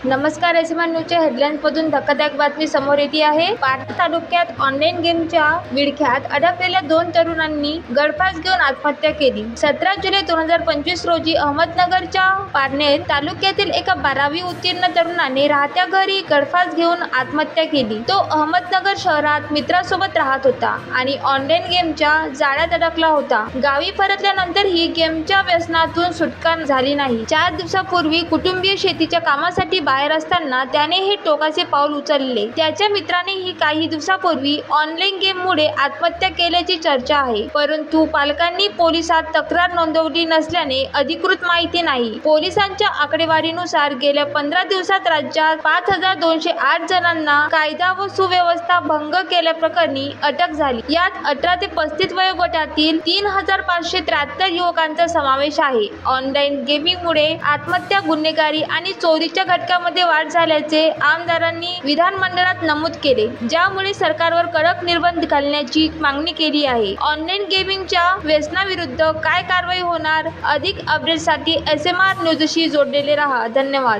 नमस्कार, एसएमआर न्यूजच्या हेडलाईन्समधून धक्कादायक बातमी समोर येते आहे। पाटण तालुक्यात ऑनलाईन गेमच्या विळख्यात अडकलेल्या 2 तरुणांनी गळफास घेऊन आत्महत्या केली। 17 जुलै 2025 रोजी अहमदनगरच्या पारनेर तालुक्यातील एका 12वी उत्तीर्ण तरुणाने राहत्या घरी गळफास घेऊन आत्महत्या केली। तो अहमदनगर शहरात मित्रासोबत राहत होता आणि ऑनलाईन गेमच्या जाळ्यात अडकला होता। गावी परतल्यानंतर ही गेमच्या व्यसनातून सुटका झाली नाही। 4 दिवसापूर्वी कुटुंबीय शेतीच्या कामासाठी बाहेर असताना त्याने हे टोकाचे पाऊल उचलले। त्याच्या मित्रानेही काही दिवसापूर्वी ऑनलाईन गेममुळे आत्महत्या केल्याची चर्चा आहे, परंतु पालकांनी पोलिसात तक्रार नोंदवली नसल्याने अधिकृत माहिती नाही। पोलिसांच्या आकडेवारीनुसार गेल्या 15 दिवसात राज्यात 5208 जणांना कायदा व सुव्यवस्था भंग केल्याप्रकरणी अटक झाली। यात 18 ते 35 वयोगटातील 3573 युवकांचा समावेश आहे। ऑनलाईन गेमिंगमुळे आत्महत्या, गुन्हेगारी आणि चोरीच्या घटकांमध्ये वाढ झाल्याचे आमदारांनी विधानमंडळात नमूद केले, ज्यामुळे सरकारवर कडक निर्बंध घालण्याची मागणी केली आहे। ऑनलाईन गेमिंगच्या व्यसनाविरुद्ध काय कारवाई होणार? अधिक अपडेट्ससाठी एसएमआर न्यूजशी जोडलेले रहा। धन्यवाद।